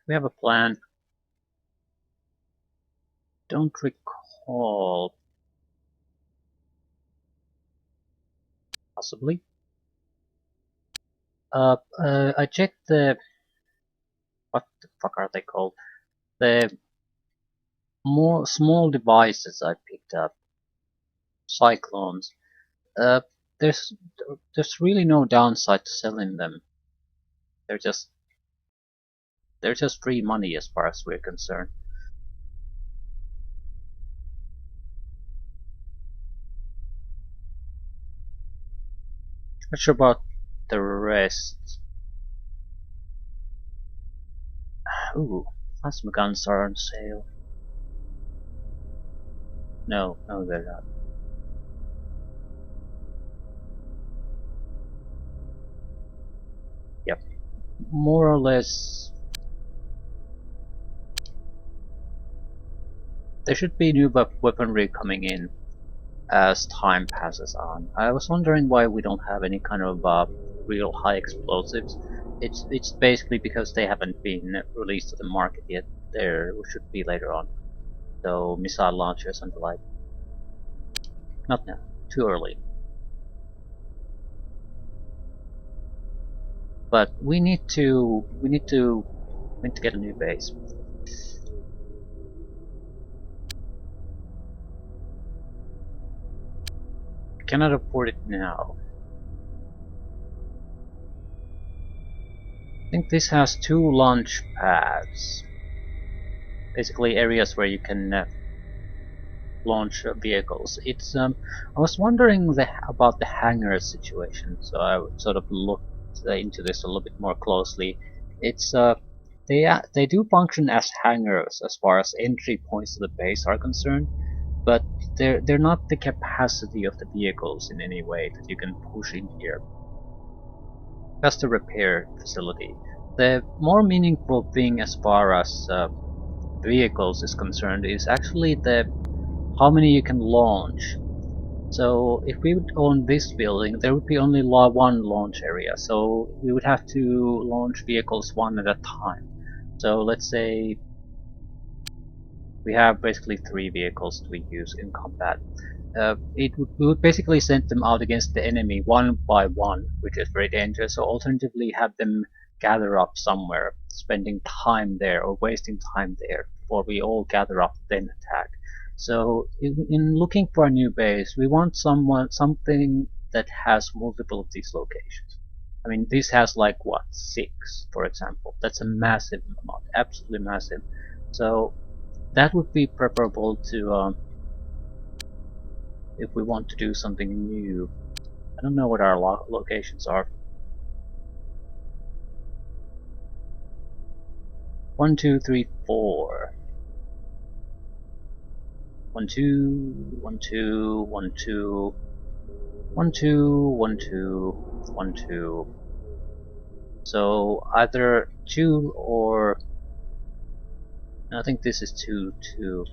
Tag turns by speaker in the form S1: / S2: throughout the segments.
S1: We have a plan. Don't recall. Possibly. I checked the what the fuck are they called? The more small devices I picked up, cyclones. Uh, there's there's really no downside to selling them. They're just they're just free money as far as we're concerned. Not sure about the rest. Ooh, plasma guns are on sale. No, no, they're not. Yep, more or less. There should be new weaponry coming in as time passes on. I was wondering why we don't have any kind of real high explosives. It's basically because they haven't been released to the market yet. There should be later on. So missile launchers and the like. Not now. Too early. But we need to get a new base. I cannot afford it now. I think this has 2 launch pads. Basically areas where you can launch vehicles. It's I was wondering about the hangar situation, so I sort of looked into this a little bit more closely. It's they do function as hangars as far as entry points to the base are concerned, but they're not the capacity of the vehicles in any way that you can push in here. Just a repair facility. The more meaningful thing as far as vehicles is concerned is actually the how many you can launch. So if we would own this building, there would be only one launch area, so we would have to launch vehicles one at a time. So let's say we have basically 3 vehicles to use in combat. We would basically send them out against the enemy one by one, which is very dangerous. So alternatively, have them gather up somewhere, spending time there or wasting time there before we all gather up then attack. So in looking for a new base, we want something that has multiple of these locations. I mean, this has like what, 6, for example. That's a massive amount, absolutely massive. So that would be preferable to if we want to do something new. I don't know what our locations are. 1, 2, 3, 4. 1, 2, 1, 2, 1, 2, 1, 2, 1, 2, 1, 2. So either 2 or I think this is 2, 2.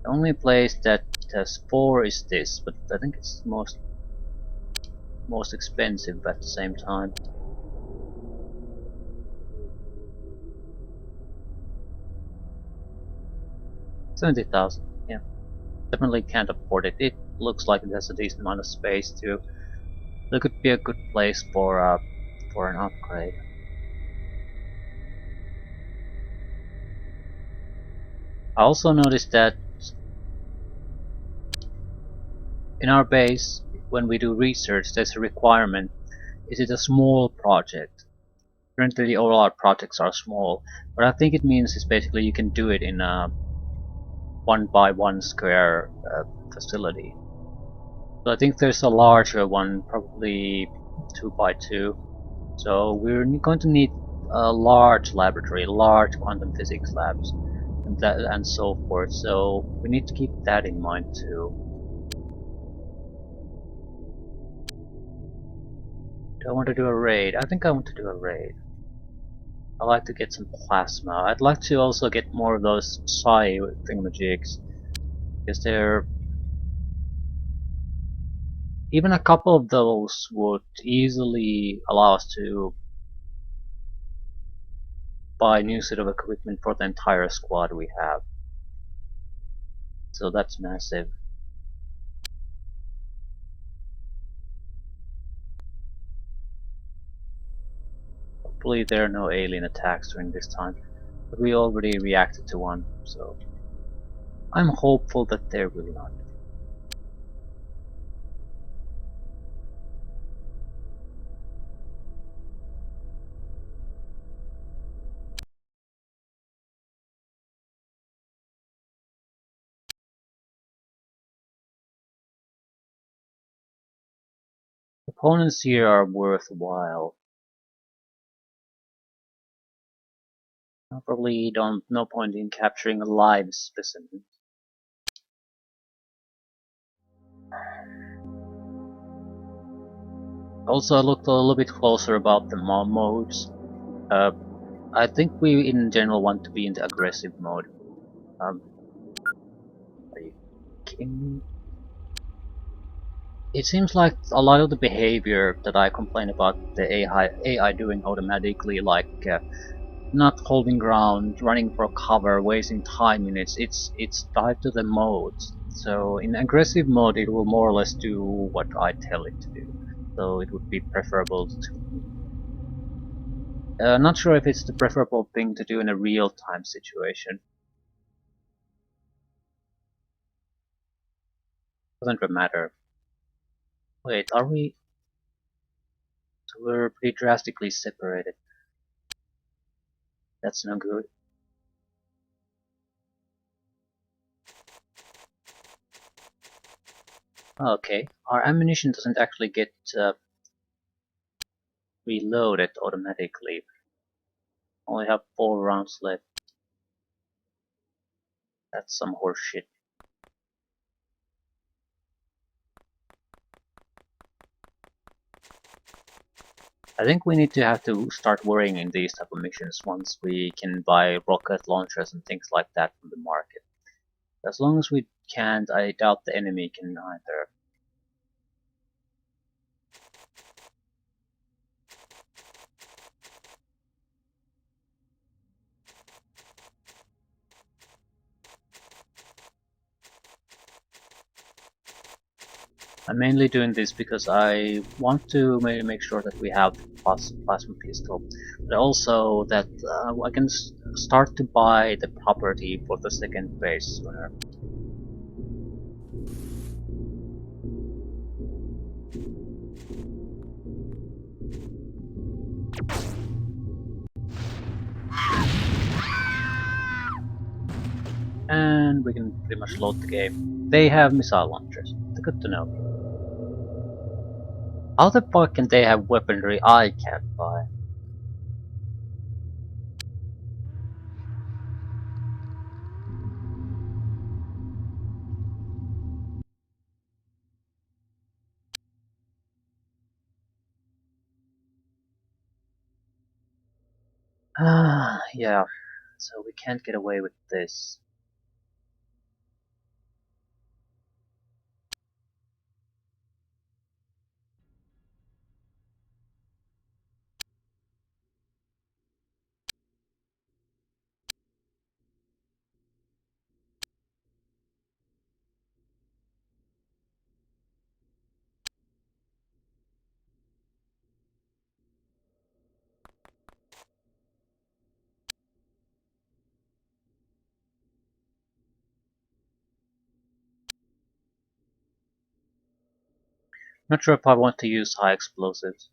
S1: The only place that has 4 is this, but I think it's most expensive at the same time. $70,000, yeah. Definitely can't afford it. It looks like it has a decent amount of space too. That could be a good place for an upgrade. I also noticed that in our base, when we do research, there's a requirement. Is it a small project? Currently all our projects are small. What I think it means is basically you can do it in a 1 by 1 square facility. So I think there's a larger one, probably 2 by 2. So we're going to need a large laboratory, large quantum physics labs, and so forth. So we need to keep that in mind too. Do I want to do a raid? I think I want to do a raid. I like to get some plasma. I'd like to also get more of those psi thingamajigs, because they're even a couple of those would easily allow us to buy a new set of equipment for the entire squad we have. So that's massive. Hopefully there are no alien attacks during this time, but we already reacted to one, so I'm hopeful that there will not. Opponents here are worthwhile. Probably no point in capturing a live specimen. Also, I looked a little bit closer about the modes. I think we in general want to be in the aggressive mode. Are you kidding me? It seems like a lot of the behavior that I complain about the AI doing automatically, like not holding ground, running for cover, wasting time in it's tied to the modes. So in aggressive mode it will more or less do what I tell it to do. So it would be preferable to me. Not sure if it's the preferable thing to do in a real-time situation. Doesn't really matter. Wait, are we? So we're pretty drastically separated. That's no good. Okay, our ammunition doesn't actually get reloaded automatically. Only have 4 rounds left. That's some horseshit. I think we need to have to start worrying in these type of missions once we can buy rocket launchers and things like that from the market. As long as we can't, I doubt the enemy can either. I'm mainly doing this because I want to make sure that we have the plasma pistol, but also that I can start to buy the property for the second phase sooner. And we can pretty much load the game. They have missile launchers. Good to know. How the fuck can they have weaponry I can't buy? Ah, yeah. So we can't get away with this. Not sure if I want to use high explosives.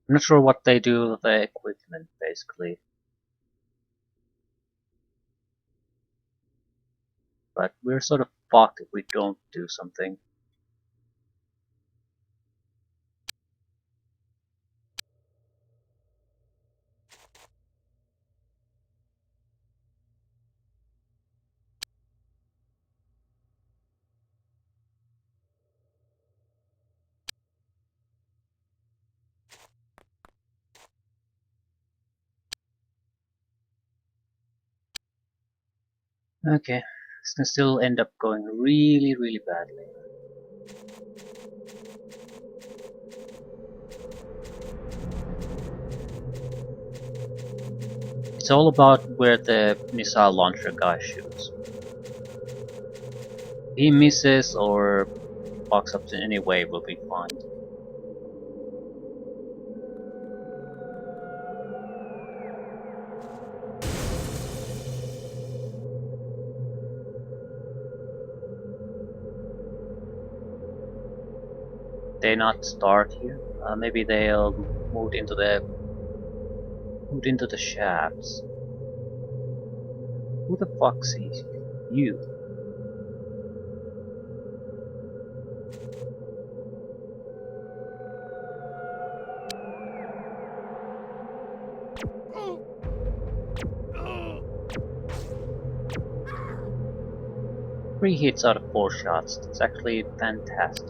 S1: I'm not sure what they do with the equipment, basically. But we're sort of fucked if we don't do something. Okay, this can still end up going really, really badly. It's all about where the missile launcher guy shoots. He misses or fucks up in any way, will be fine. They not start here. Maybe they'll move into the shafts. Who the fuck sees you? Three hits out of 4 shots. That's actually fantastic.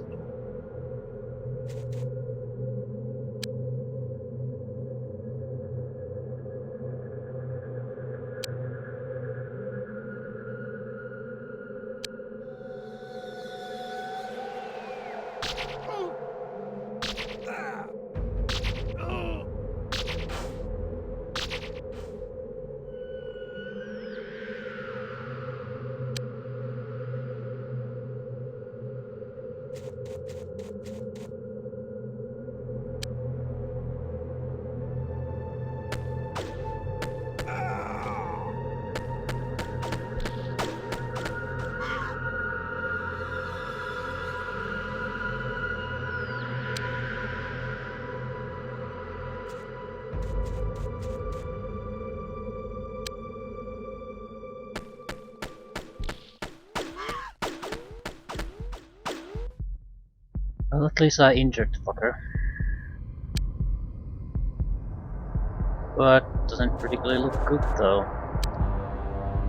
S1: Well, at least I injured the fucker. But doesn't particularly look good though.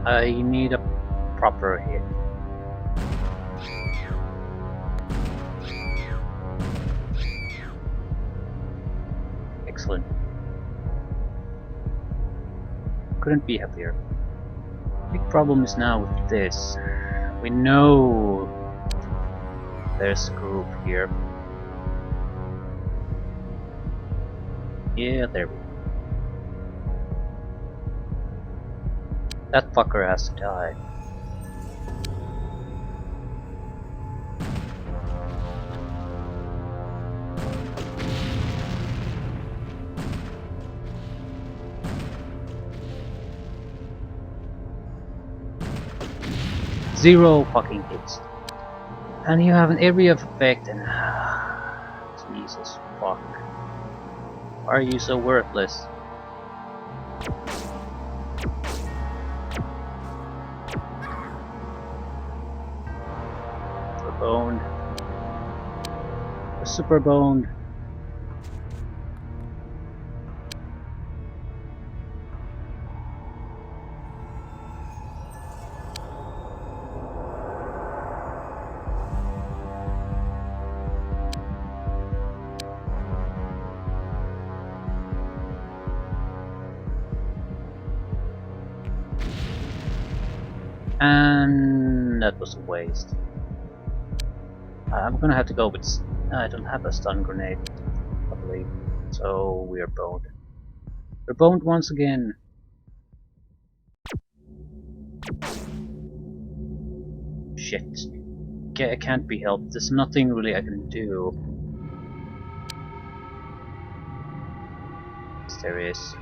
S1: I need a proper hit. Excellent. Couldn't be happier. Big problem is now with this. We know there's a group here. Yeah, there we go. That fucker has to die. Zero fucking hits. And you have an area of effect and... Jesus fuck. Why are you so worthless? Super boned. Super boned. And that was a waste. I'm gonna have to go with... I don't have a stun grenade, I believe. So we're boned. We're boned once again. Shit. It can't be helped. There's nothing really I can do. Yes, there is.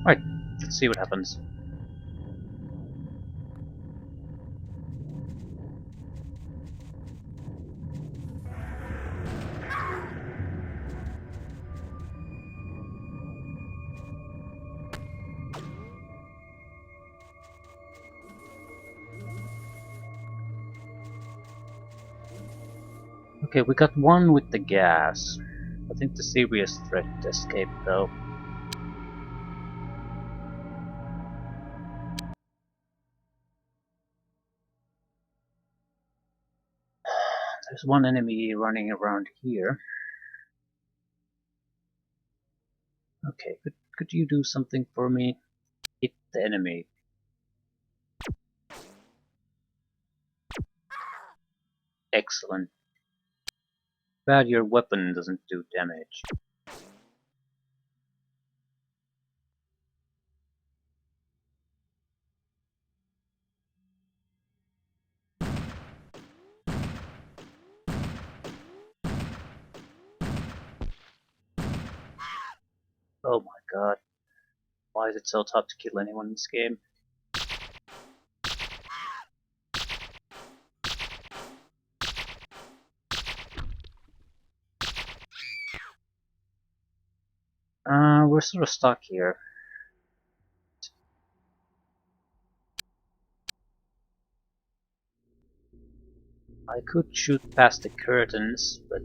S1: Right, let's see what happens. Okay, we got one with the gas. I think the serious threat escaped though. There's one enemy running around here. Okay, could you do something for me? Hit the enemy. Excellent. Bad your weapon doesn't do damage. Oh my god. Why is it so tough to kill anyone in this game? We're sort of stuck here. I could shoot past the curtains, but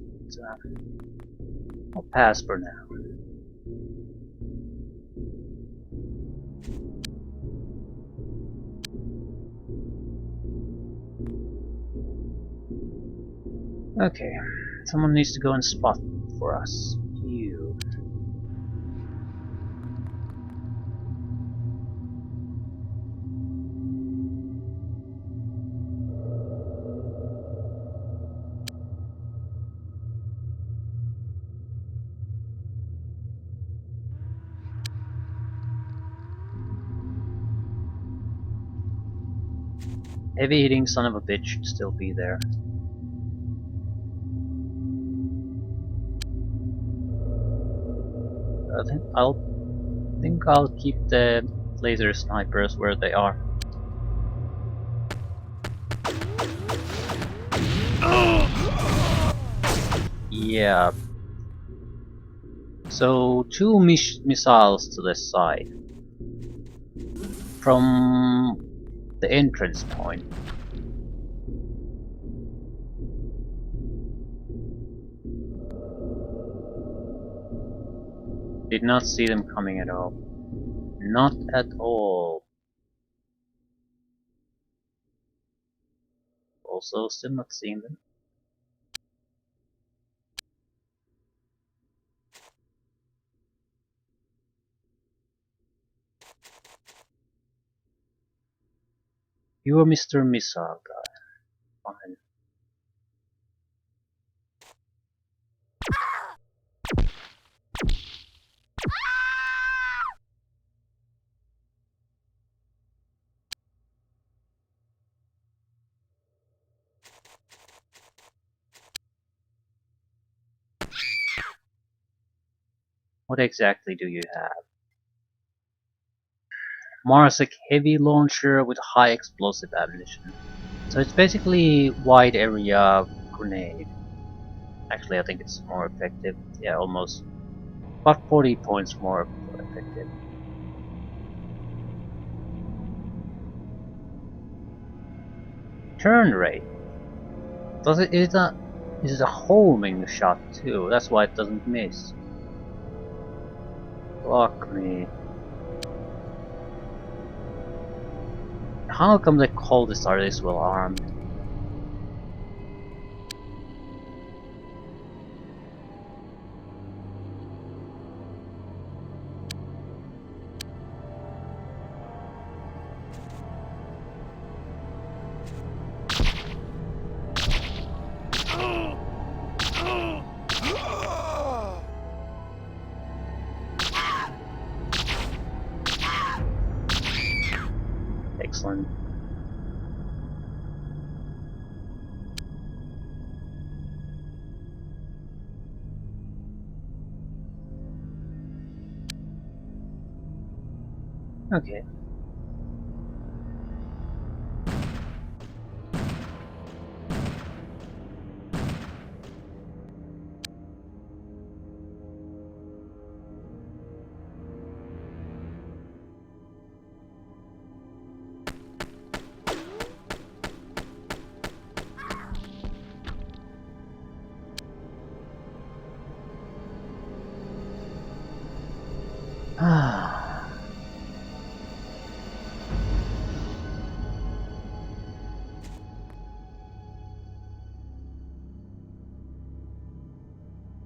S1: I'll pass for now. Okay, someone needs to go and spot for us. You. Heavy hitting son of a bitch should still be there. I think I'll keep the laser snipers where they are. Yeah. So 2 missiles to this side from the entrance point. Did not see them coming at all. Not at all. Also, still not seeing them. You are Mr. Missile guy. Fine. What exactly do you have? Marsec heavy launcher with high explosive ammunition. So it's basically wide area grenade. Actually, I think it's more effective. Yeah, almost. About 40 points more effective. Turn rate. Is it a homing shot too? That's why it doesn't miss. Fuck me. How come the coldest are this well armed? Excellent. Okay.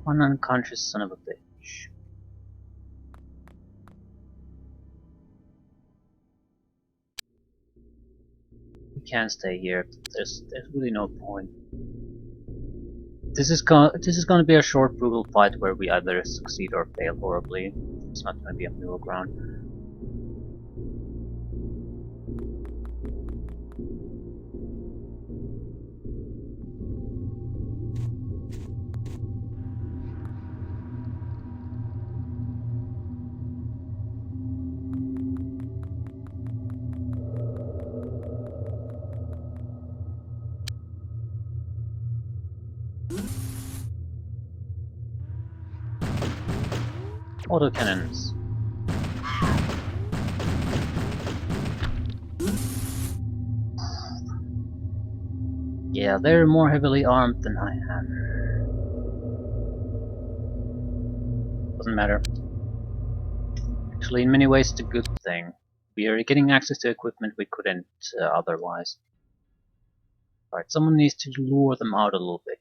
S1: One unconscious son of a bitch. We can't stay here. There's really no point. This is gonna be a short, brutal fight where we either succeed or fail horribly. It's not gonna be a middle ground. Autocannons. Yeah, they're more heavily armed than I am. Doesn't matter. Actually, in many ways, it's a good thing. We are getting access to equipment we couldn't otherwise. Alright, someone needs to lure them out a little bit.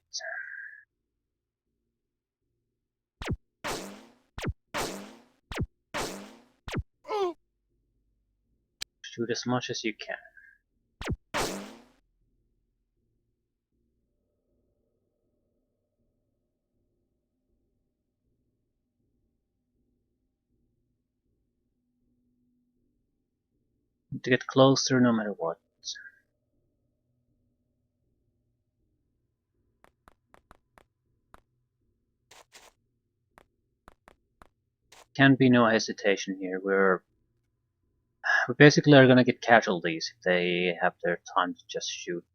S1: Shoot as much as you can. To get closer no matter what. Can be no hesitation here. We basically are gonna get casualties if they have their time to just shoot.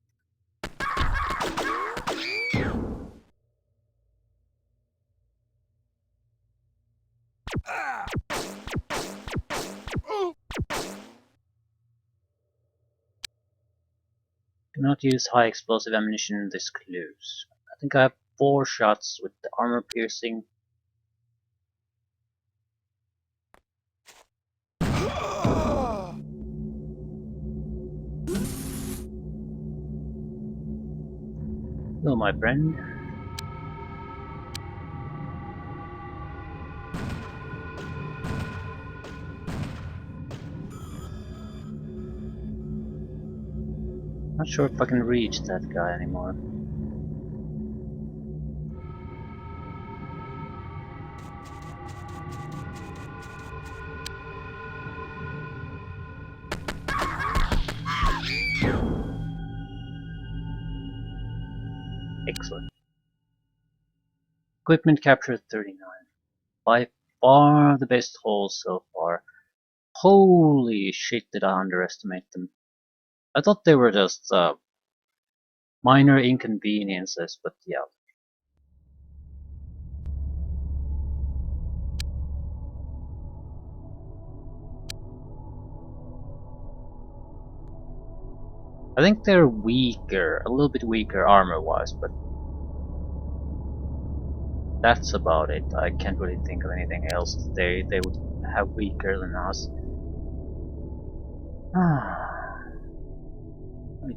S1: Do not use high explosive ammunition this close. I think I have 4 shots with the armor piercing. Hello, my friend. Not sure if I can reach that guy anymore. Excellent. Equipment captured 39. By far the best haul so far. Holy shit, did I underestimate them. I thought they were just minor inconveniences, but yeah. I think they're weaker, a little bit weaker armor-wise, but that's about it. I can't really think of anything else they would have weaker than us. Right.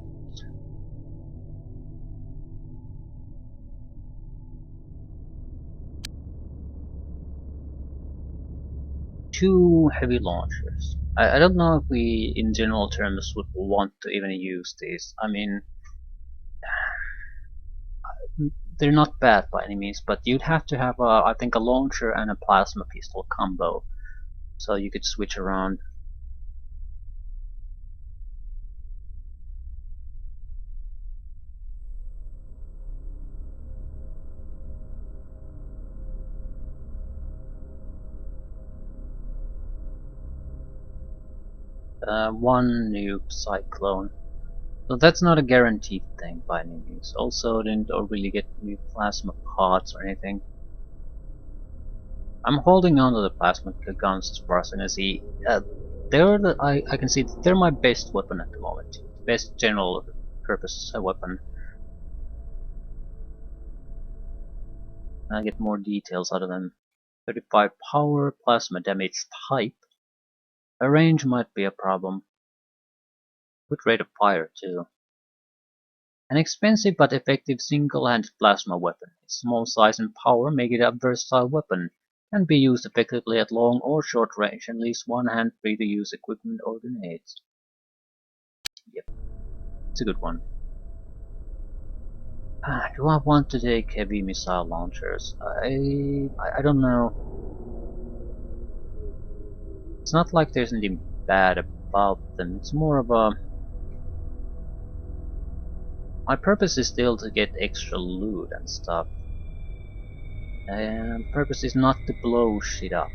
S1: 2 heavy launchers. I don't know if we, in general terms, would want to even use these. I mean, they're not bad by any means, but you'd have to have, I think, a launcher and a plasma pistol combo, so you could switch around. One nuke cyclone. So that's not a guaranteed thing by any means. Also, didn't really get new plasma pods or anything. I'm holding on to the plasma guns as far as I can see. I can see that they're my best weapon at the moment. Best general purpose weapon. I get more details out of them. 35 power, plasma damage type. A range might be a problem. Good rate of fire too. An expensive but effective single-handed plasma weapon. Its small size and power make it a versatile weapon. Can be used effectively at long or short range and leaves one hand free to use equipment or grenades. Yep, it's a good one. Do I want to take heavy missile launchers? I don't know. It's not like there's anything bad about them. It's more of a... My purpose is still to get extra loot and stuff. And purpose is not to blow shit up.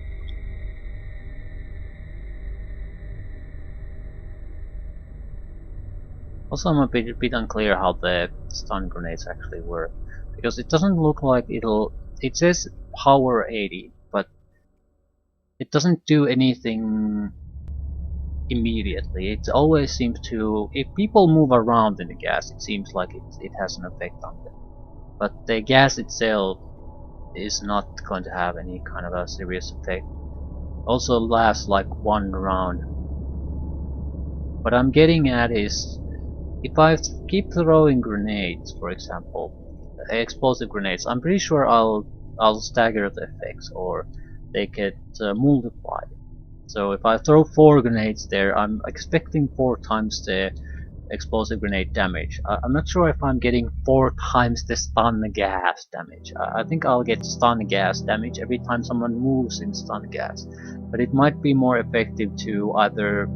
S1: Also, I'm a bit unclear how the stun grenades actually work. Because it doesn't look like it'll... It says power 80, but it doesn't do anything immediately. It always seems to... If people move around in the gas, it seems like it has an effect on them. But the gas itself is not going to have any kind of a serious effect. Also lasts like one round. What I'm getting at is, if I keep throwing grenades, for example, explosive grenades, I'm pretty sure I'll stagger the effects, or they get multiplied. So if I throw 4 grenades there, I'm expecting 4 times the explosive grenade damage. I'm not sure if I'm getting 4 times the stun gas damage. I think I'll get stun gas damage every time someone moves in stun gas. But it might be more effective to either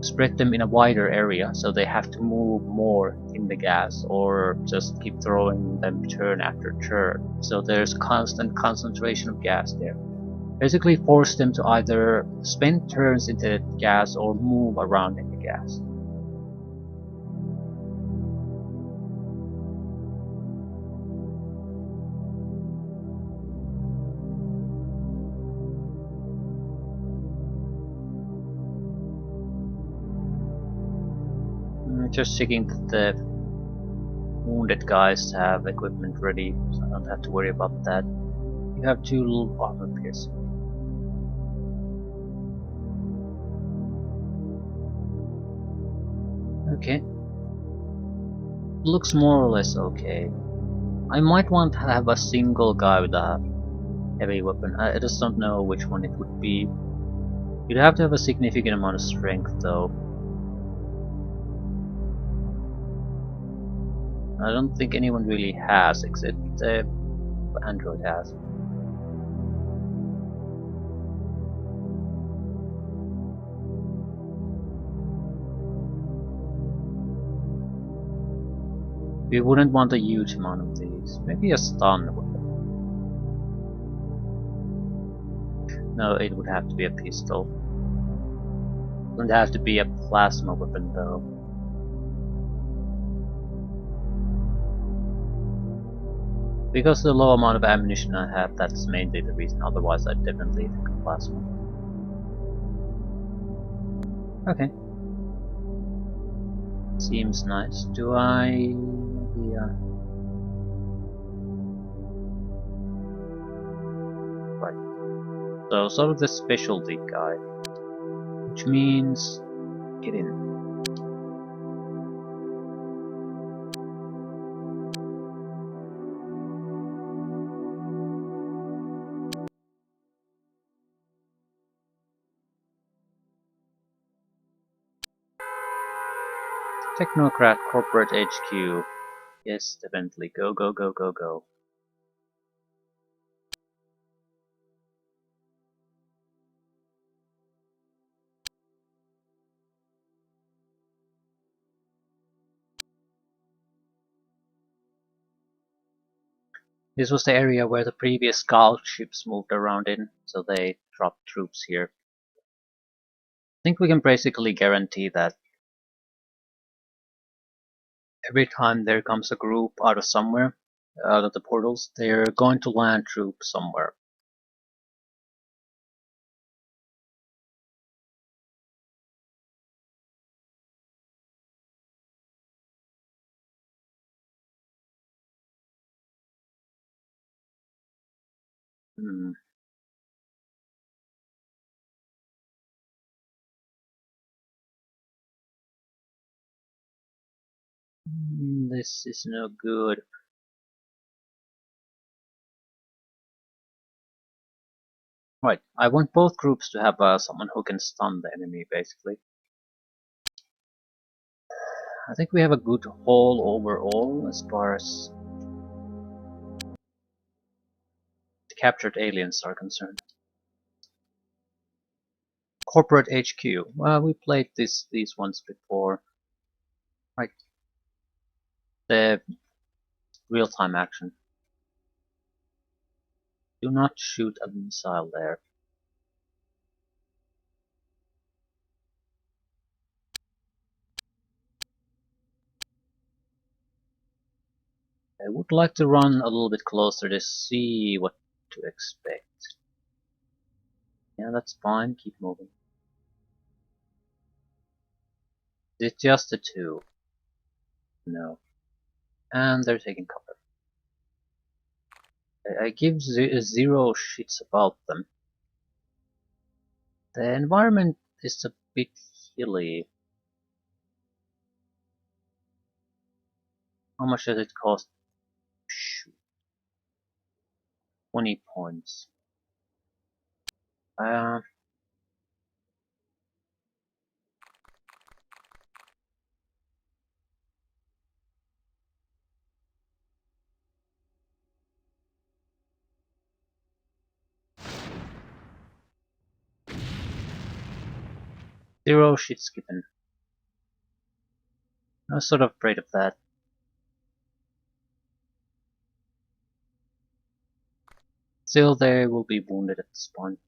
S1: spread them in a wider area so they have to move more in the gas, or just keep throwing them turn after turn so there's constant concentration of gas there. Basically force them to either spend turns in the gas or move around in the gas. Just checking that the wounded guys have equipment ready, so I don't have to worry about that. You have 2 little armor piercing. Okay. Looks more or less okay. I might want to have a single guy with a heavy weapon. I just don't know which one it would be. You'd have to have a significant amount of strength though. I don't think anyone really has, except Android has. We wouldn't want a huge amount of these. Maybe a stun weapon. No, it would have to be a pistol. It wouldn't have to be a plasma weapon though. Because of the low amount of ammunition I have, that's mainly the reason. Otherwise I'd definitely think of plasma. Okay. Seems nice. Do I... Yeah. Right. So, sort of the specialty guy. Which means... Get in. Technocrat Corporate HQ. Yes, definitely. Go, go, go, go, go. This was the area where the previous scout ships moved around in, so they dropped troops here. I think we can basically guarantee that every time there comes a group out of somewhere, out of the portals, they're going to land troops somewhere. Hmm. This is no good. Right, I want both groups to have someone who can stun the enemy, basically. I think we have a good haul overall as far as the captured aliens are concerned. Corporate HQ. Well, we played these ones before. Right. The real-time action. Do not shoot a missile there. I would like to run a little bit closer to see what to expect. Yeah, that's fine. Keep moving. Is it just the two? No. And they're taking cover. I give zero shits about them. The environment is a bit hilly. How much does it cost? Shoot. 20 points. Uh, Zero shits given. I was sort of afraid of that. Still, they will be wounded at this point.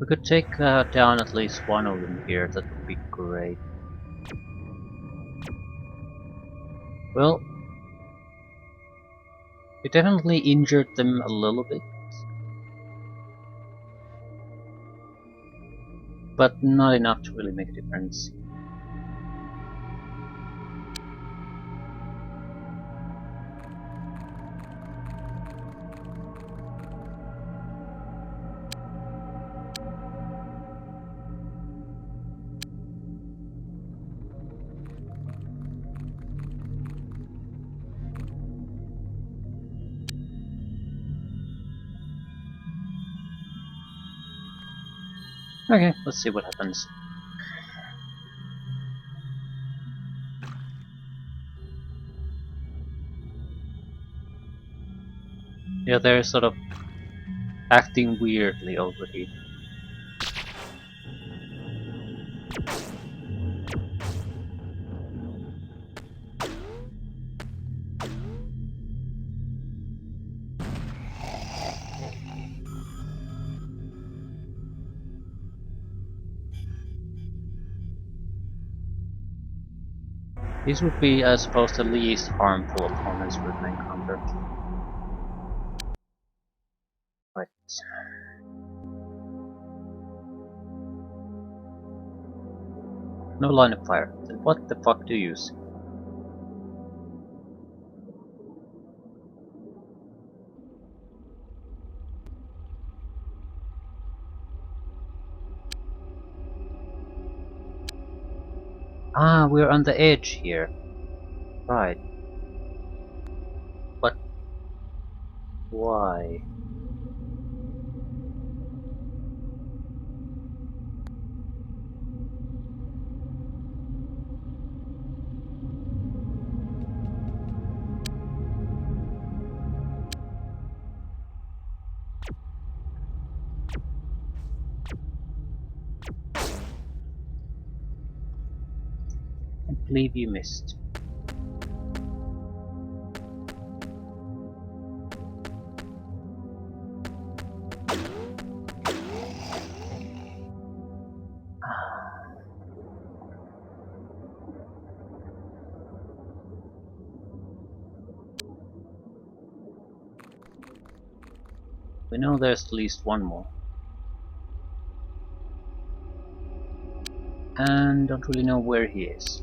S1: We could take down at least one of them here, that would be great. Well, we definitely injured them a little bit. But not enough to really make a difference. Okay, let's see what happens. Yeah, they're sort of acting weirdly already. These would be, I suppose, the least harmful opponents we can encounter. Right. No line of fire. Then what the fuck do you see? Ah, we're on the edge here. Right. But why? believe you missed. We know there's at least one more. And don't really know where he is.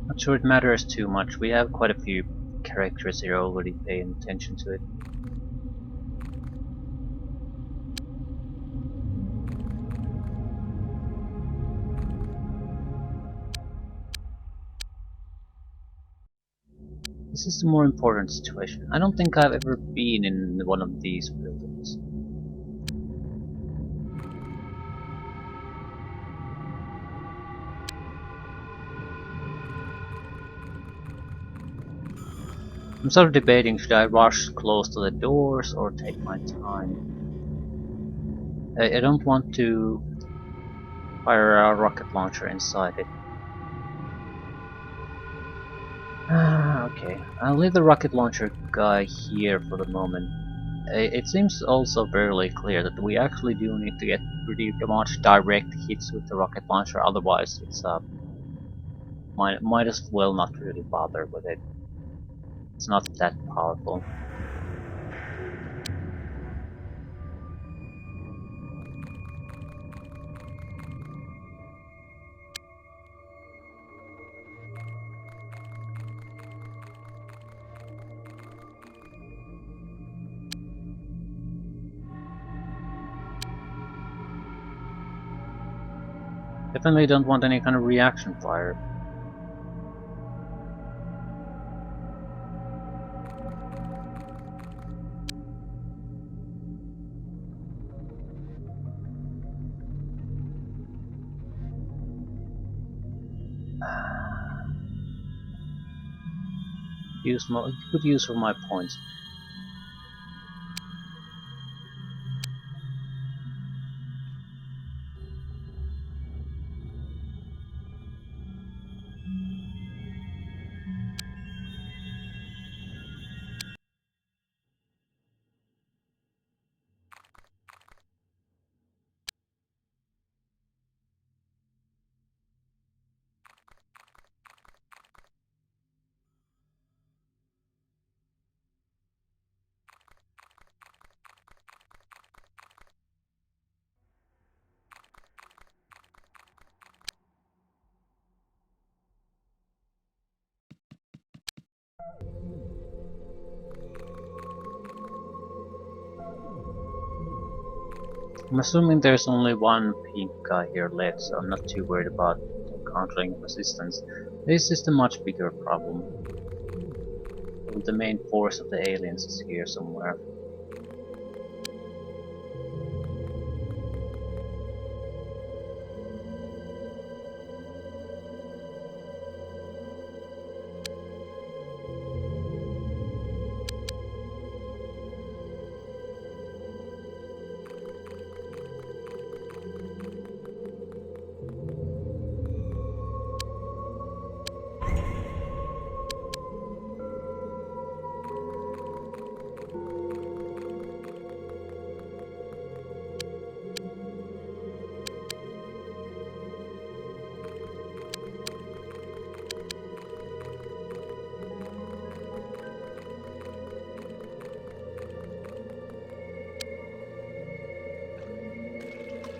S1: Not sure it matters too much. We have quite a few characters here already paying attention to it. This is the more important situation. I don't think I've ever been in one of these buildings. I'm sort of debating, should I rush close to the doors or take my time? I don't want to fire a rocket launcher inside it. Okay, I'll leave the rocket launcher guy here for the moment. It seems also fairly clear that we actually do need to get pretty much direct hits with the rocket launcher, otherwise it's might as well not really bother with it. It's not that powerful. Definitely don't want any kind of reaction fire. Good use for my points. I'm assuming there's only one pink guy here left, so I'm not too worried about encountering resistance. This is the much bigger problem. The main force of the aliens is here somewhere.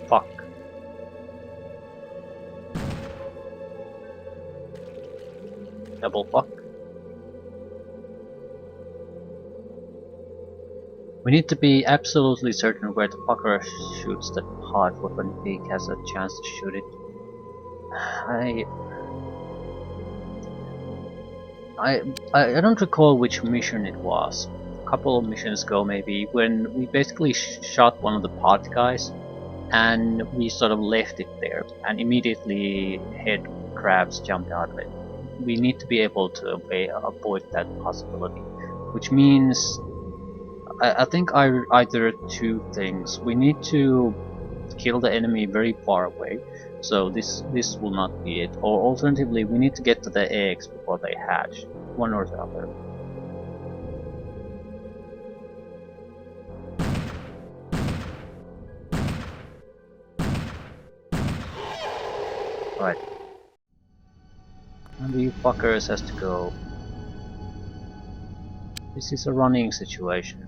S1: Fuck. Double fuck. We need to be absolutely certain where the fucker shoots that pod when he has a chance to shoot it. I don't recall which mission it was. A couple of missions ago maybe, when we basically shot one of the pod guys and we sort of left it there and immediately head crabs jumped out of it. We need to be able to avoid that possibility, which means I think either two things. We need to kill the enemy very far away, so this will not be it. Or alternatively, we need to get to the eggs before they hatch. One or the other. Right. And you fuckers has to go. This is a running situation.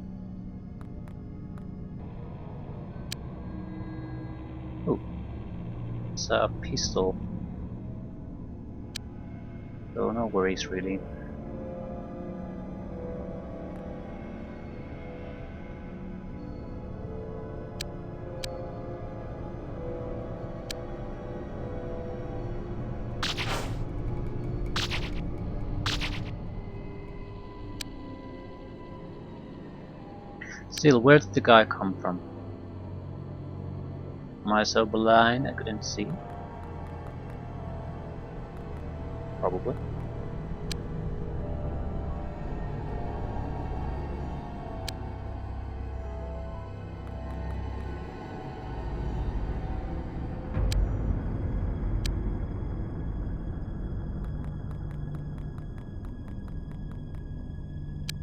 S1: Oh, it's a pistol. So no worries really. Still, where did the guy come from? Am I so blind I couldn't see? Probably.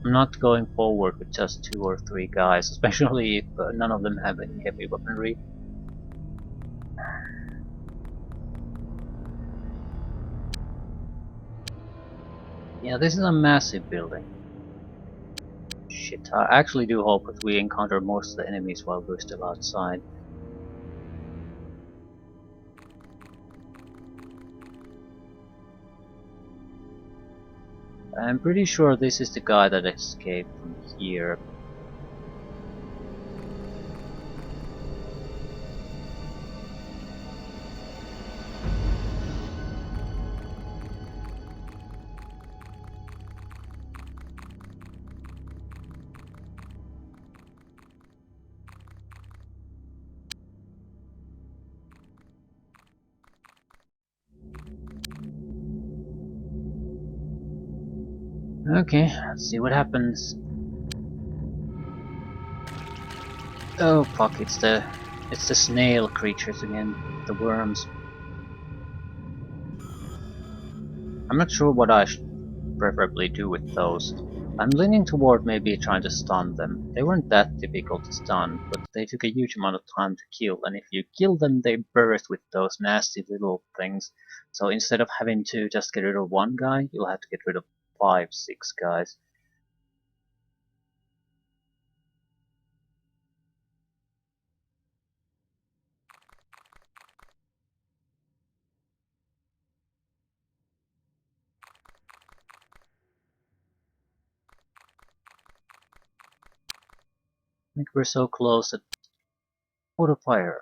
S1: I'm not going forward with just 2 or 3 guys, especially if none of them have any heavy weaponry. Yeah, this is a massive building. Shit, I actually do hope that we encounter most of the enemies while we're still outside. I'm pretty sure this is the guy that escaped from here. Okay, let's see what happens. Oh fuck, it's the snail creatures again, the worms. I'm not sure what I should preferably do with those. I'm leaning toward maybe trying to stun them. They weren't that difficult to stun, but they took a huge amount of time to kill, and if you kill them they burst with those nasty little things. So instead of having to just get rid of one guy, you'll have to get rid of 5, 6 guys. I think we're so close that auto fire.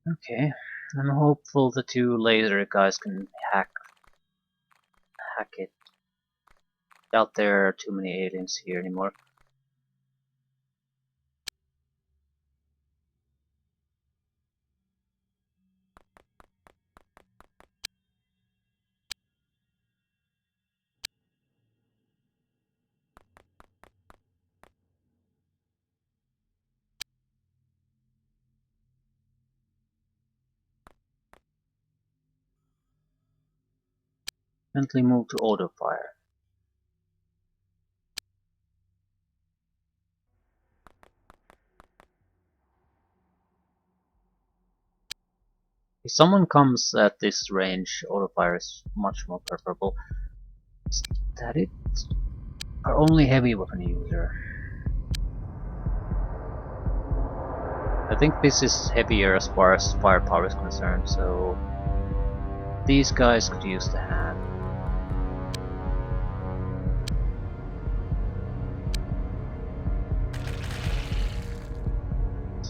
S1: Okay, I'm hopeful the 2 laser guys can hack it. Doubt there are too many aliens here anymore. Mentally move to auto fire. If someone comes at this range, auto fire is much more preferable. Is that it? Our only heavy weapon user. I think this is heavier as far as firepower is concerned, so these guys could use the hand.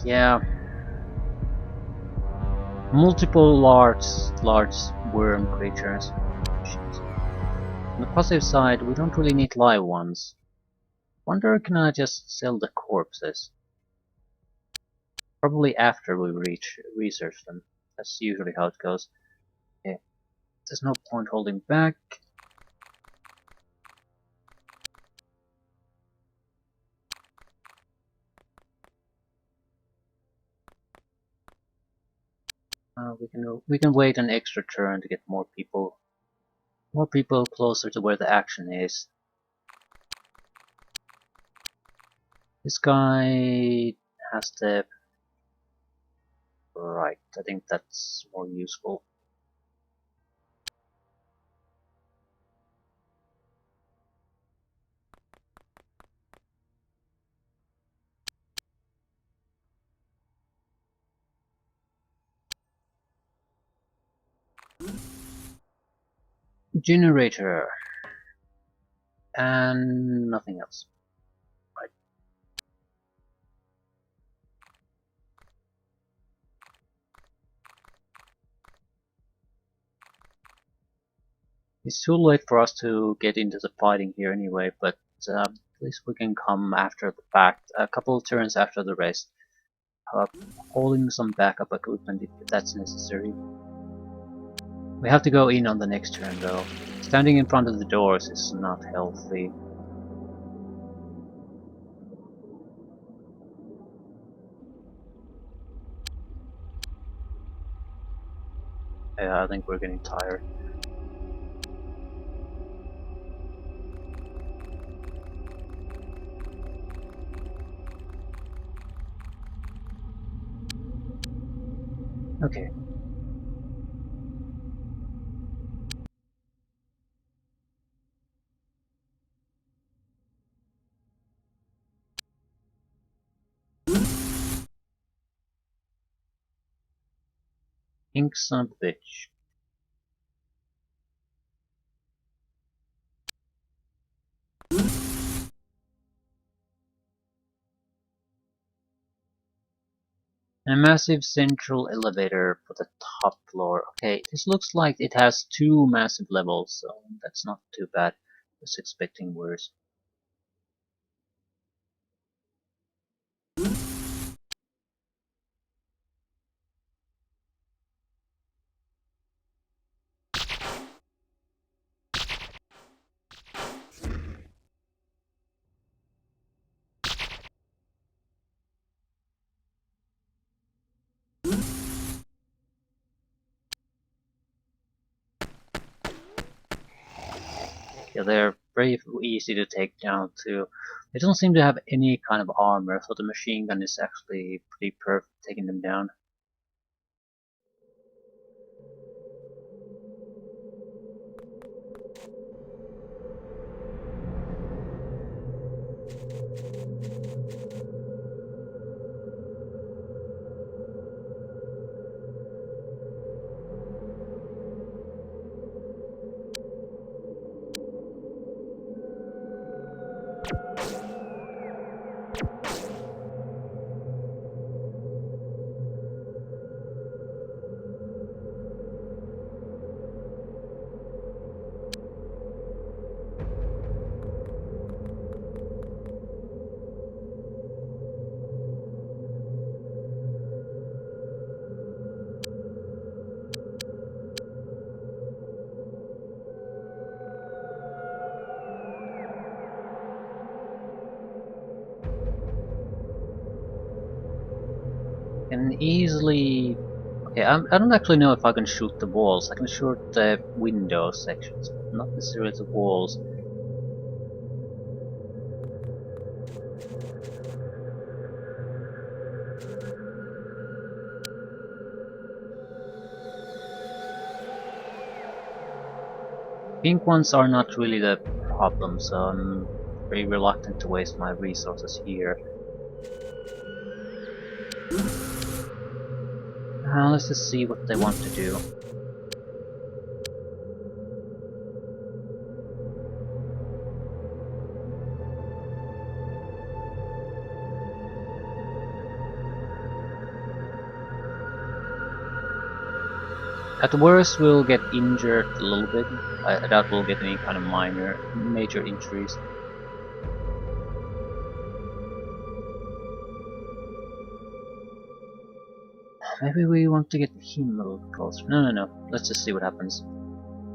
S1: Yeah, multiple large worm creatures. Shit. On the positive side, we don't really need live ones. Wonder, can I just sell the corpses? Probably after we research them. That's usually how it goes. Yeah, there's no point holding back. We can wait an extra turn to get more people closer to where the action is. This guy has the right. I think that's more useful. Generator and nothing else. Right. It's too late for us to get into the fighting here anyway, but at least we can come after the fact, a couple of turns after the race, holding some backup equipment if that's necessary. We have to go in on the next turn though. Standing in front of the doors is not healthy. Yeah, I think we're getting tired. Okay. Ink son of a bitch. A massive central elevator for the top floor. Okay, this looks like it has two massive levels, so that's not too bad. I was expecting worse. Yeah, they're very easy to take down too. They don't seem to have any kind of armor, so the machine gun is actually pretty perfect taking them down. Can easily... Okay, I don't actually know if I can shoot the walls. I can shoot the window sections, but not necessarily the walls. Pink ones are not really the problem, so I'm very reluctant to waste my resources here. Let's just see what they want to do. At worst, we'll get injured a little bit. I doubt we'll get any kind of major injuries. Maybe we want to get him a little closer. No. Let's just see what happens.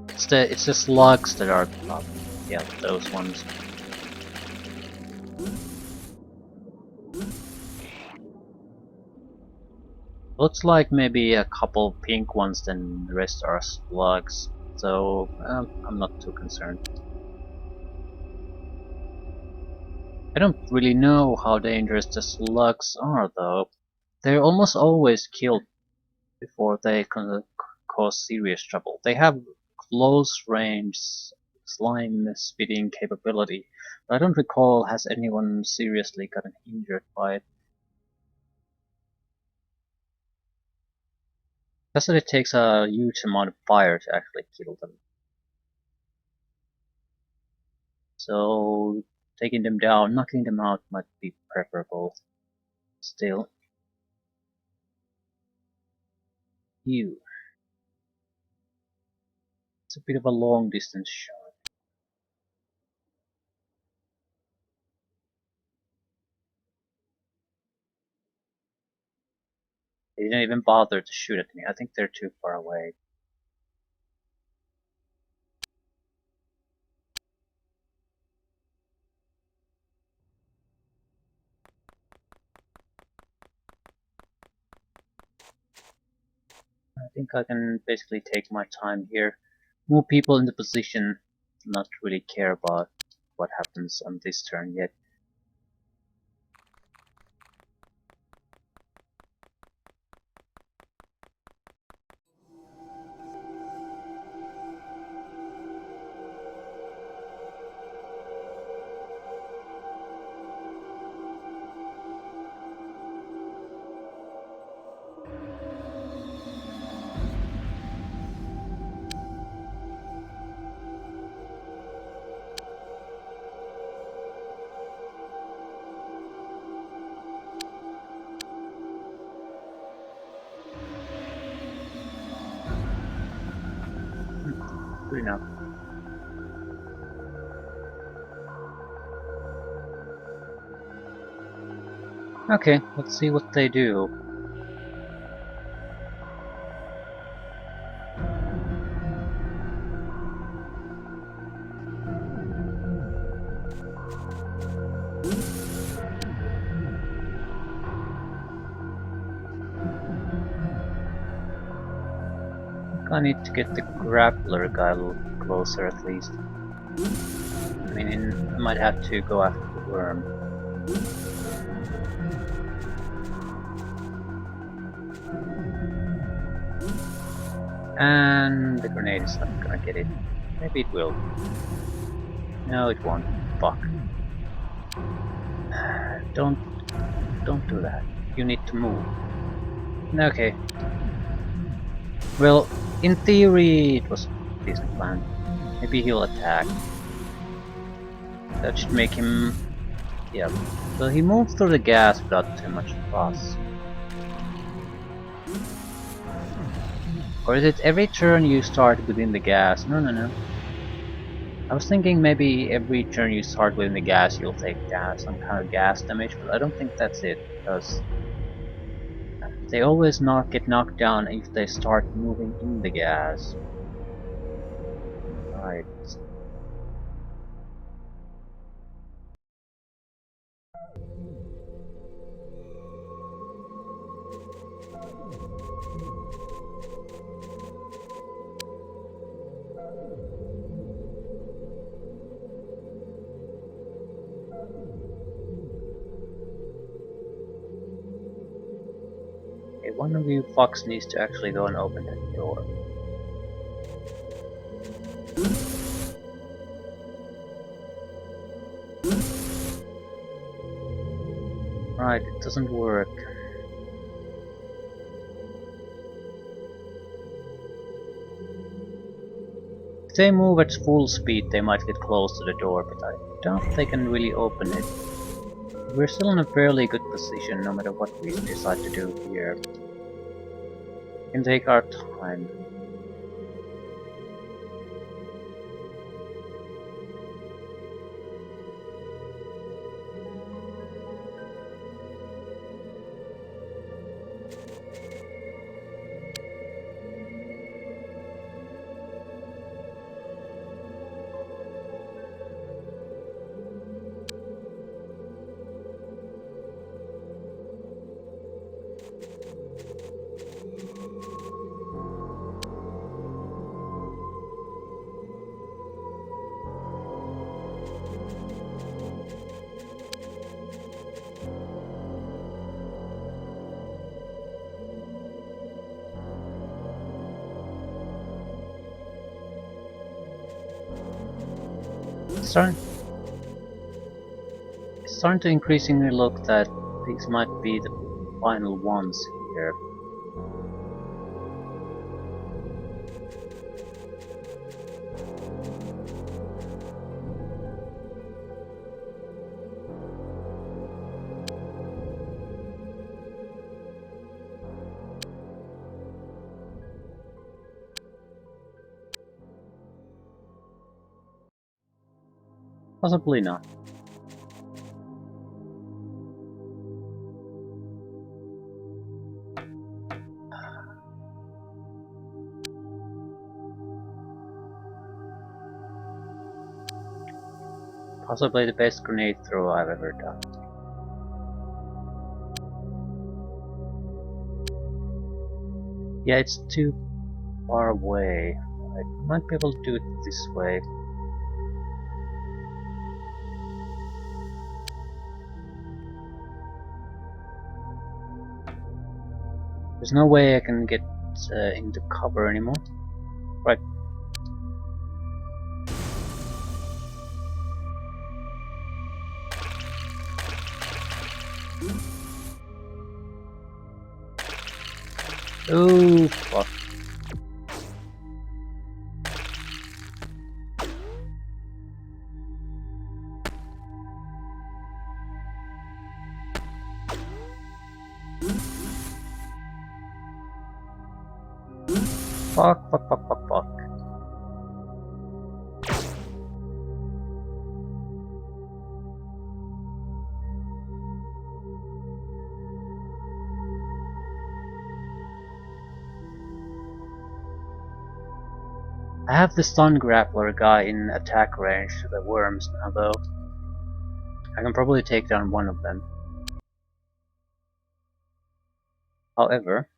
S1: It's the slugs that are up. Yeah, those ones. Looks like maybe a couple pink ones, then the rest are slugs. So I'm not too concerned. I don't really know how dangerous the slugs are, though. They're almost always killed before they cause serious trouble. They have close-range slime spitting capability, but I don't recall has anyone seriously gotten injured by it. Guess that it takes a huge amount of fire to actually kill them. So taking them down, knocking them out might be preferable. Still. You. It's a bit of a long distance shot. They didn't even bother to shoot at me. I think they're too far away. I think I can basically take my time here. Move people into position. Not really care about what happens on this turn yet. Good enough. Okay, let's see what they do. I need to get the grappler guy a little closer at least. I mean, I might have to go after the worm. And the grenade is not gonna get it. Maybe it will. No, it won't. Fuck. Don't do that. You need to move. Okay. Well, in theory, it was a decent plan. Maybe he'll attack. That should make him... yeah. So he moves through the gas without too much fuss. Or is it every turn you start within the gas? No. I was thinking maybe every turn you start within the gas you'll take some kind of gas damage, but I don't think that's it, because they always get knocked down if they start moving in the gas. Right. Okay, one of you fucks needs to actually go and open that door. Right, it doesn't work. If they move at full speed, they might get close to the door, but I doubt they can really open it. We're still in a fairly good position, no matter what we decide to do here. We can take our time. Starting, it's starting to increasingly look that these might be the final ones here. Possibly not. Possibly the best grenade throw I've ever done. Yeah, it's too far away. I might be able to do it this way. There's no way I can get into cover anymore. Right. Oh, fuck. Fuck, fuck, fuck, fuck, fuck. I have the stun grappler guy in attack range to the worms now though. I can probably take down one of them. However,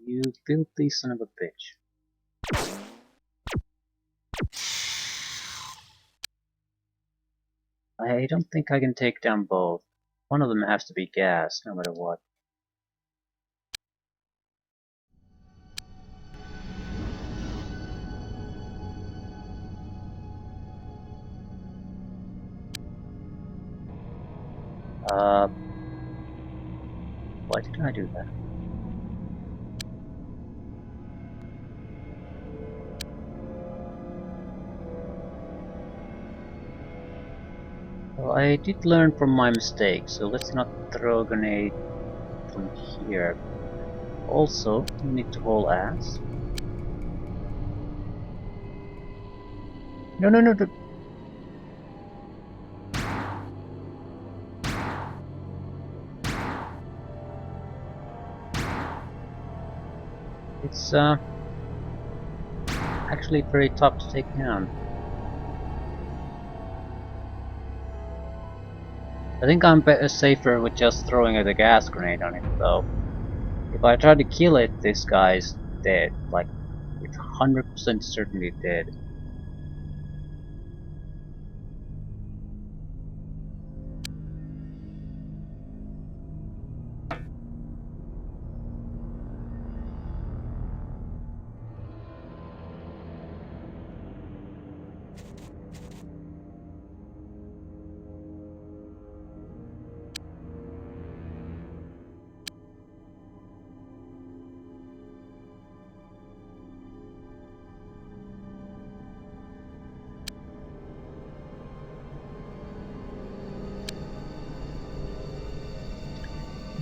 S1: you filthy son of a bitch. I don't think I can take down both. One of them has to be gas, no matter what. Why did I do that? Well, I did learn from my mistake, so let's not throw a grenade from here. Also, we need to haul ass. No, no, no, no. It's actually very tough to take down. I think I'm better safer with just throwing a gas grenade on it though. If I try to kill it, this guy's dead. Like, it's 100% certainly dead.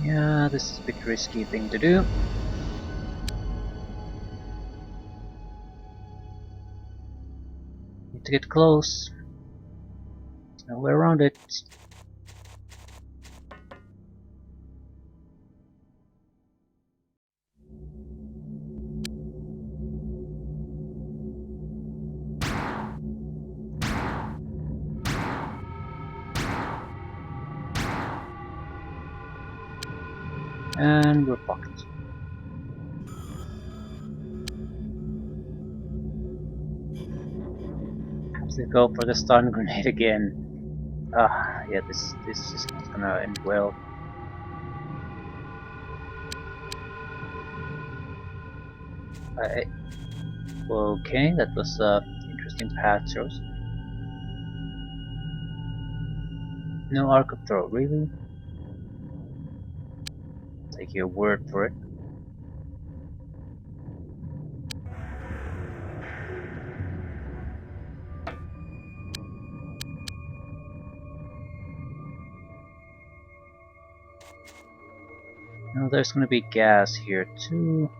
S1: Yeah, this is a bit risky thing to do. Need to get close. There's no way around it. And we're fucked. Have to go for the stun grenade again. Yeah, this is not gonna end well. Okay, that was interesting path choice. No arc of throw, really? Take your word for it. Now there's gonna be gas here too.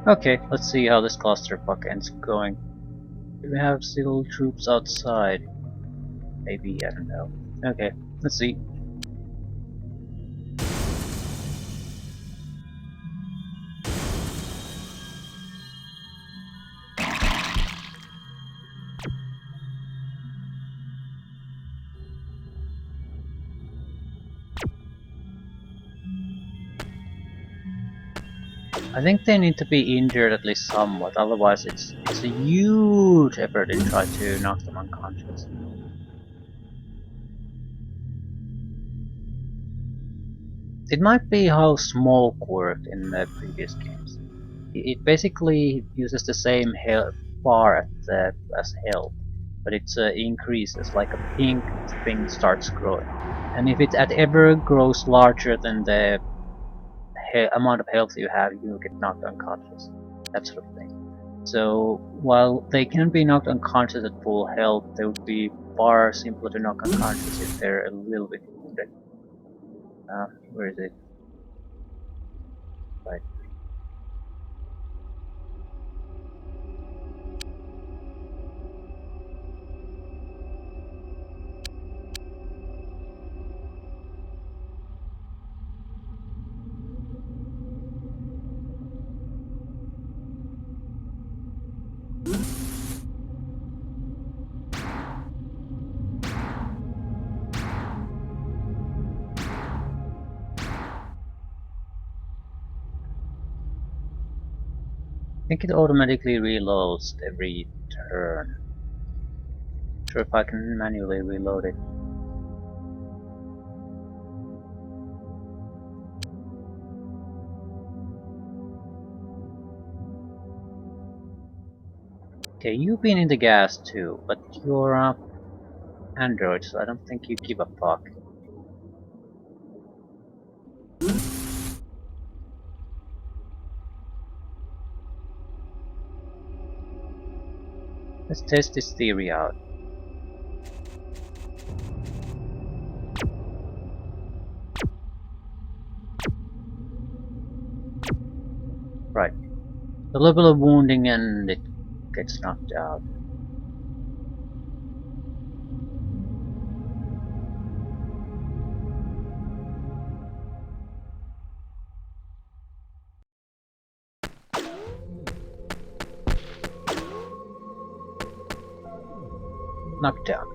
S1: Okay, let's see how this clusterfuck ends going. Do we have still troops outside? Maybe, I don't know. Okay, let's see. I think they need to be injured at least somewhat, otherwise it's a huge effort to try to knock them unconscious. It might be how smoke worked in the previous games. It basically uses the same bar as health, but it increases, like a pink thing starts growing. And if it ever grows larger than the amount of health you have, you get knocked unconscious. That sort of thing. So while they can be knocked unconscious at full health, they would be far simpler to knock unconscious if they're a little bit wounded. Where is it? Right. I think it automatically reloads every turn. Not sure if I can manually reload it. Okay, you've been in the gas too, but you're Android, so I don't think you give a fuck. Let's test this theory out. Right. The level of wounding and it gets knocked out. Knocked down.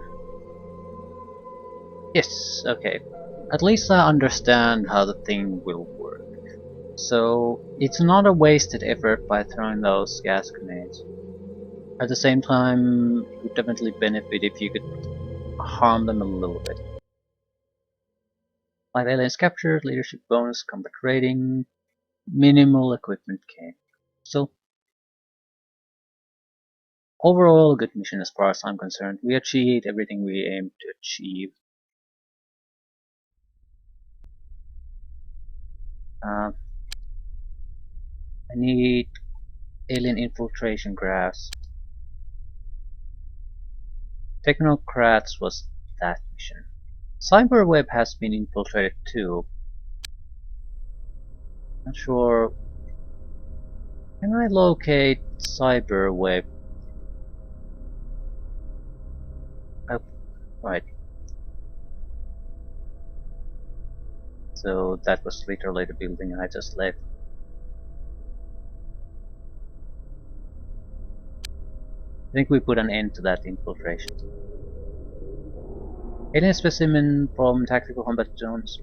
S1: Yes, okay. At least I understand how the thing will work. So, it's not a wasted effort by throwing those gas grenades. At the same time, it would definitely benefit if you could harm them a little bit. 5 aliens captured, leadership bonus, combat rating, minimal equipment gain. So, overall a good mission as far as I'm concerned. We achieved everything we aimed to achieve. I need alien infiltration graphs. Technocrats was that mission. Cyberweb has been infiltrated too. Not sure. Can I locate Cyberweb? Oh, right. So that was literally the building I just left. I think we put an end to that infiltration. Alien specimen from tactical combat zones.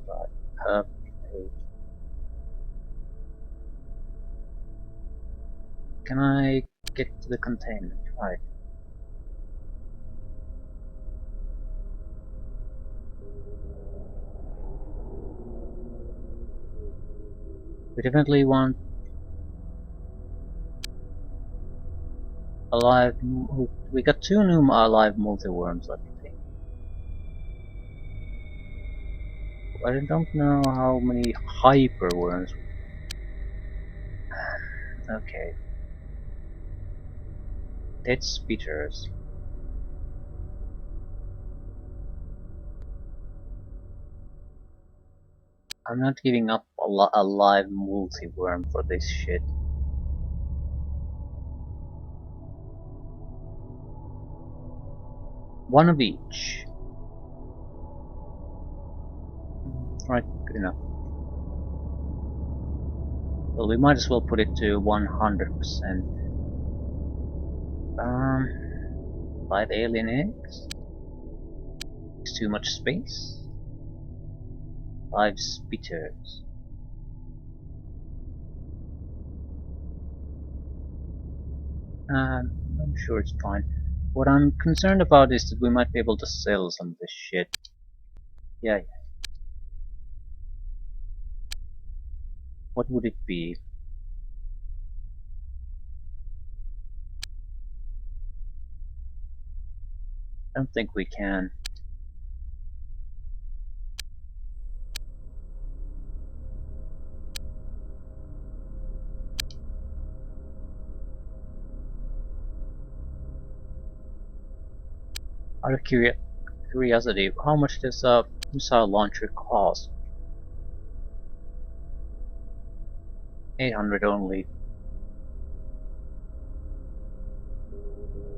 S1: Can I get to the containment? Right. We definitely want alive. We got 2 new alive multi-worms, I think. I don't know how many hyper worms. Okay. Dead spitters. I'm not giving up a live multi-worm for this shit. One of each. Right, good enough. Well, we might as well put it to 100%. 5 alien eggs? It's too much space. 5 spitters. I'm sure it's fine. What I'm concerned about is that we might be able to sell some of this shit. Yeah. What would it be? I don't think we can. Out of curiosity, how much does a missile launcher cost? 800 only.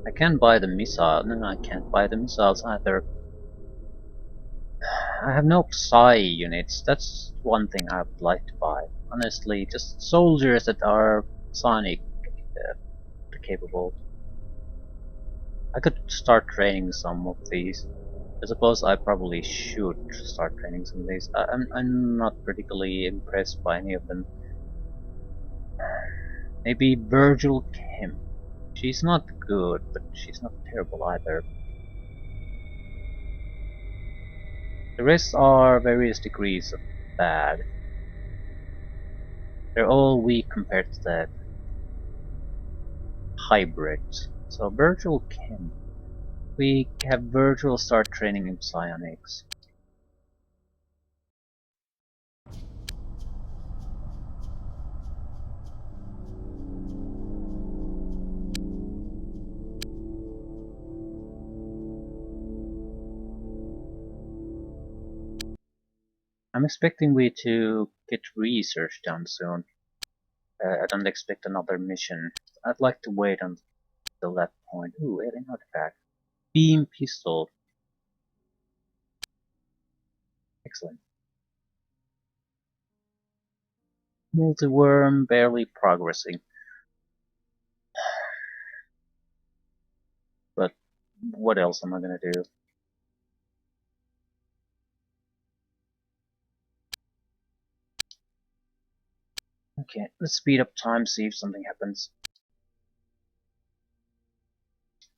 S1: I can't buy the missile. No, I can't buy the missiles either. I have no Psi units. That's one thing I would like to buy. Honestly, just soldiers that are psionic capable. I could start training some of these. I suppose I probably should start training some of these. I'm not particularly impressed by any of them. Maybe Virgil Kim. She's not good, but she's not terrible either. The rest are various degrees of bad. They're all weak compared to that hybrid. So Virgil Kim. We have Virgil start training in psionics. I'm expecting we to get research done soon. I don't expect another mission. I'd like to wait until that point. Ooh, alien artifact. Beam pistol. Excellent. Multi-worm barely progressing. But what else am I gonna do? Okay, let's speed up time, see if something happens.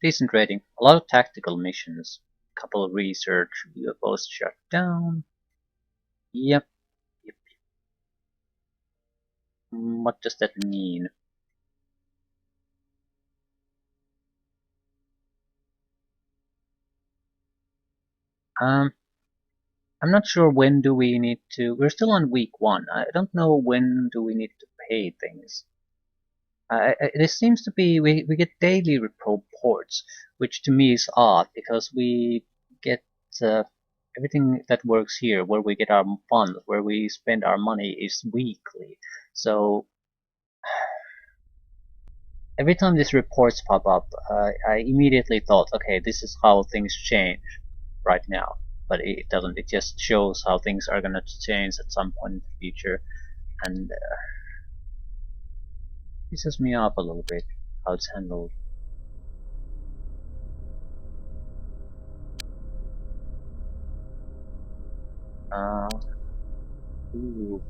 S1: Decent rating. A lot of tactical missions. Couple of research. UFOs shut down. Yep. Yep. What does that mean? Um, I'm not sure when do we need to. We're still on week 1. I don't know when do we need to pay things. This seems to be we get daily reports, which to me is odd because we get everything that works here, where we get our funds, where we spend our money, is weekly. So every time these reports pop up, I immediately thought, okay, this is how things change right now. But it doesn't. It just shows how things are gonna change at some point in the future, and pisses me off a little bit how it's handled. Ooh.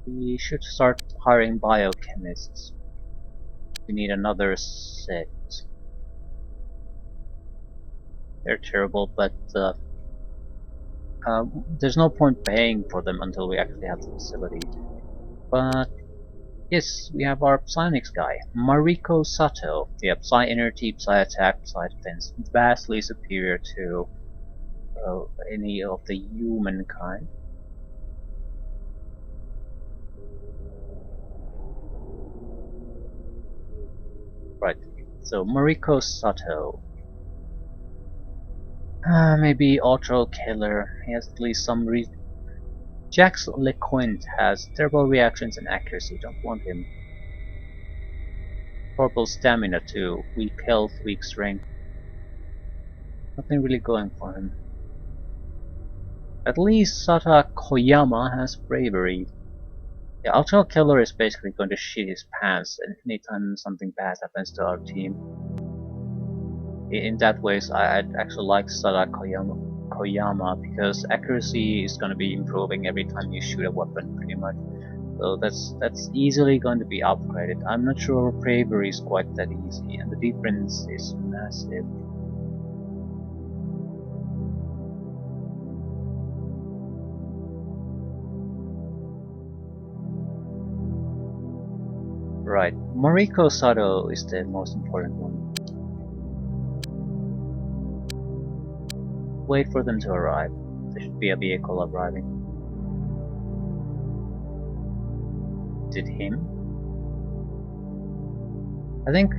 S1: We should start hiring biochemists. We need another set. They're terrible, but there's no point paying for them until we actually have the facility. But yes, we have our Psyonix guy, Mariko Sato. Yep, Psy Energy, Psy Attack, Psy Defense, vastly superior to any of the humankind. Right, so Mariko Sato. Maybe Auto Killer. He has at least some reason. Jax LeQuint has terrible reactions and accuracy. Don't want him. Horrible stamina too. Weak health, weak strength. Nothing really going for him. At least Sata Koyama has bravery. Yeah, Auto Killer is basically going to shit his pants anytime something bad happens to our team. In that ways, I'd actually like Sata Koyama because accuracy is going to be improving every time you shoot a weapon, pretty much. So that's easily going to be upgraded. I'm not sure bravery is quite that easy, and the difference is massive. Right, Mariko Sato is the most important one. Wait for them to arrive. There should be a vehicle arriving. Did him? I think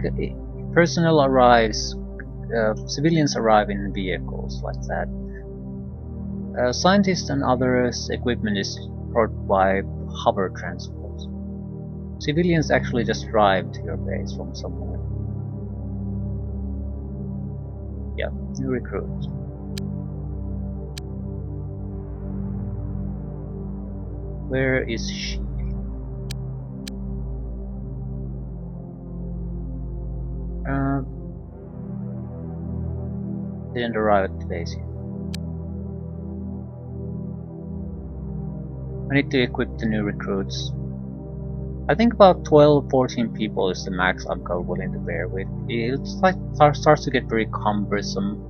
S1: personnel arrives, civilians arrive in vehicles like that. Scientists and others' equipment is brought by hover transport. Civilians actually just drive to your base from somewhere. Yeah, new recruits. Where is she? Didn't arrive at the base yet. I need to equip the new recruits. I think about 12-14 people is the max I'm willing to bear with. It's like starts to get very cumbersome.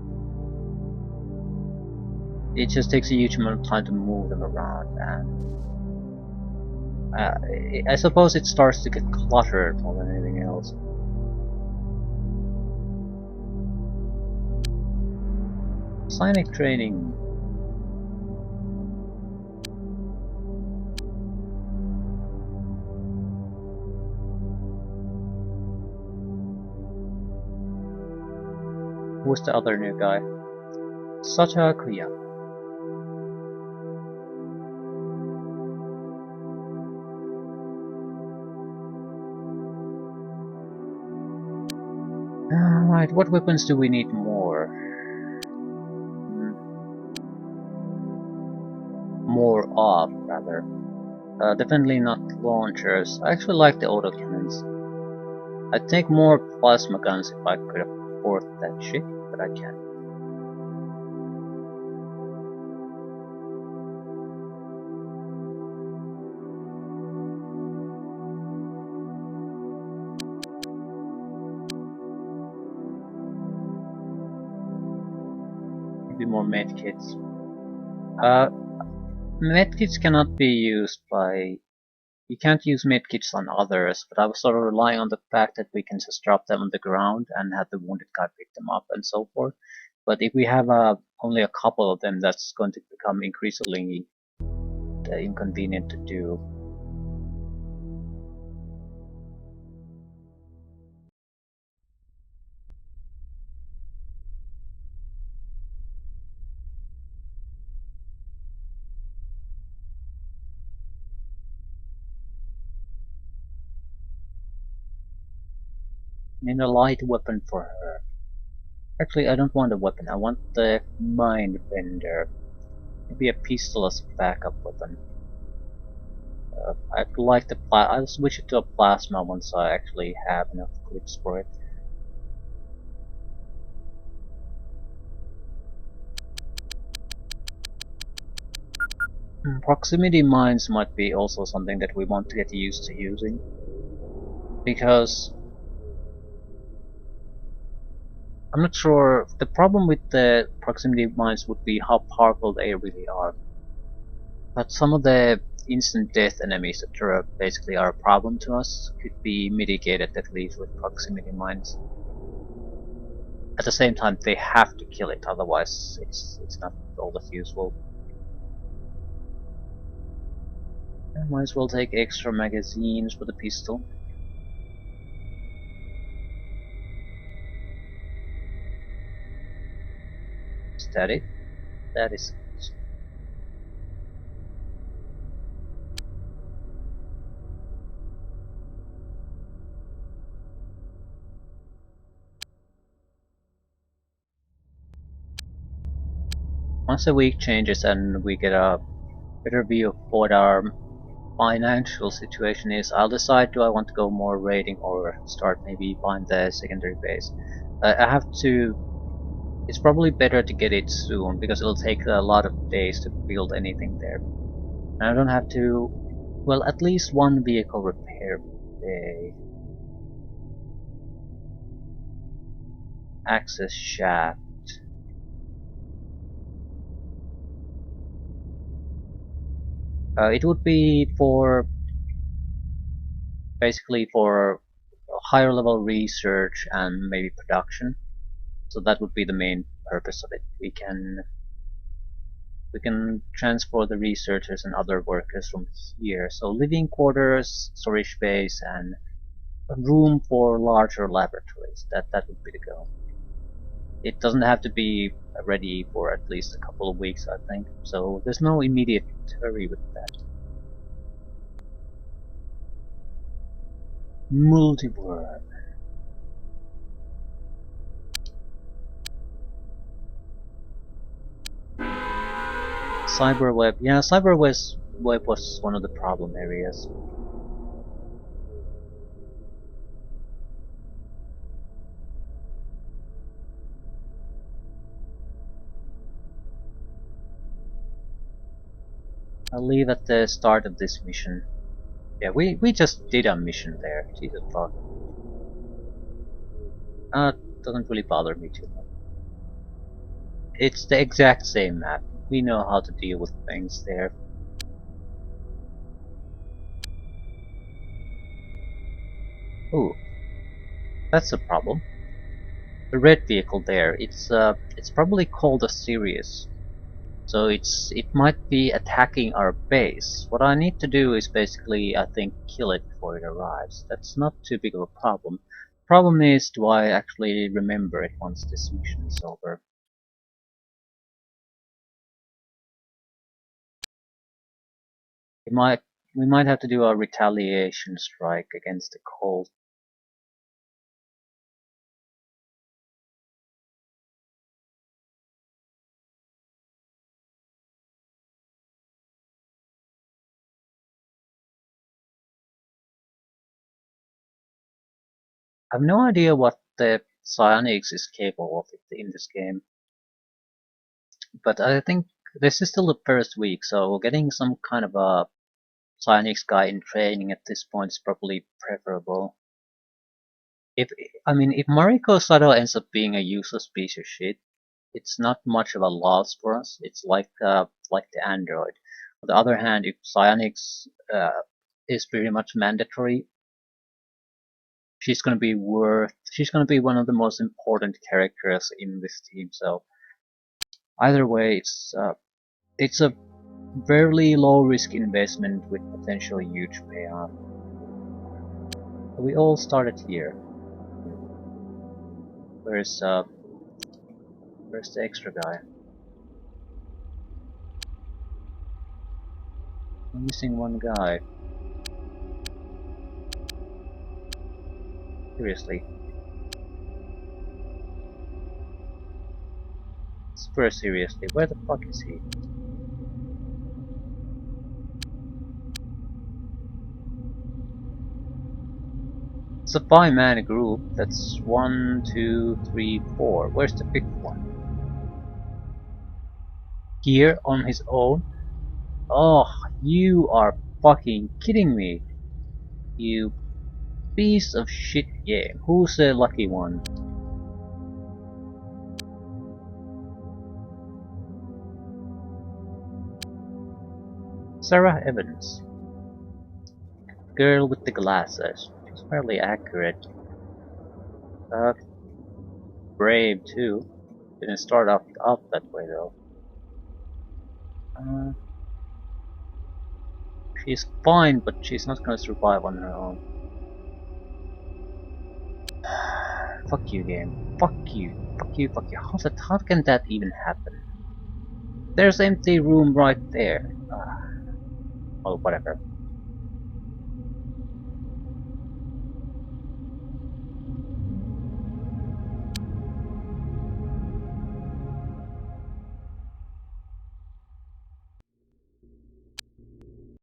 S1: It just takes a huge amount of time to move them around, and I suppose it starts to get cluttered more than anything else. Psionic training. Who's the other new guy? Sata Koyama. Alright, what weapons do we need more? More of, rather. Definitely not launchers. I actually like the autocannons. I'd take more plasma guns if I could afford that shit, but I can't. Maybe more medkits. Medkits cannot be used by... You can't use medkits on others, but I was sort of relying on the fact that we can just drop them on the ground and have the wounded guy pick them up and so forth. But if we have only a couple of them, that's going to become increasingly inconvenient to do. And a light weapon for her. Actually, I don't want a weapon, I want the mind bender. Maybe a pistol as a backup weapon. I'd like the I'll switch it to a plasma once I actually have enough clips for it. Proximity mines might be also something that we want to get used to using. Because I'm not sure. The problem with the proximity mines would be how powerful they really are. But some of the instant death enemies that are basically are a problem to us could be mitigated at least with proximity mines. At the same time, they have to kill it, otherwise it's not all that useful. I might as well take extra magazines for the pistol. Static. That is. Once a week changes and we get a better view of what our financial situation is, I'll decide do I want to go more raiding or start maybe buying the secondary base. I have to. It's probably better to get it soon because it'll take a lot of days to build anything there. And I don't have to. Well, at least one vehicle repair bay. Access shaft. It would be for basically for higher level research and maybe production. So that would be the main purpose of it. We can transfer the researchers and other workers from here. So living quarters, storage space, and a room for larger laboratories. That would be the goal. It doesn't have to be ready for at least a couple of weeks, I think. So there's no immediate hurry with that. Multiworld. Cyberweb. Yeah, Cyberweb was one of the problem areas. I'll leave at the start of this mission. Yeah, we just did a mission there. Jesus fuck. Doesn't really bother me too much. It's the exact same map. We know how to deal with things there. Ooh, that's a problem. The red vehicle there, it's probably called a Sirius. So it might be attacking our base. What I need to do is basically, I think, kill it before it arrives. That's not too big of a problem. Problem is, do I actually remember it once this mission is over? We might we might have to do a retaliation strike against the cold. I have no idea what the Psionics is capable of in this game, but I think this is still the first week, so getting some kind of a Psionics guy in training at this point is probably preferable. If I mean, if Mariko Sato ends up being a useless piece of shit, it's not much of a loss for us. It's like the Android. On the other hand, if Psionics is pretty much mandatory, she's gonna be one of the most important characters in this team. So either way, it's a fairly low risk investment with potentially huge payoff. We all started here. Where's where's the extra guy? I'm missing one guy. Seriously. Super seriously, where the fuck is he? It's a 5-man group. That's 1, 2, 3, 4. Where's the 5th one? Here on his own? Oh, you are fucking kidding me. You piece of shit game. Who's the lucky one? Sarah Evans. Girl with the glasses. She's fairly accurate. Brave too. Didn't start off that way though. She's fine, but she's not gonna survive on her own. Fuck you, game. Fuck you. Fuck you, fuck you. How can that even happen? There's empty room right there. Oh, whatever.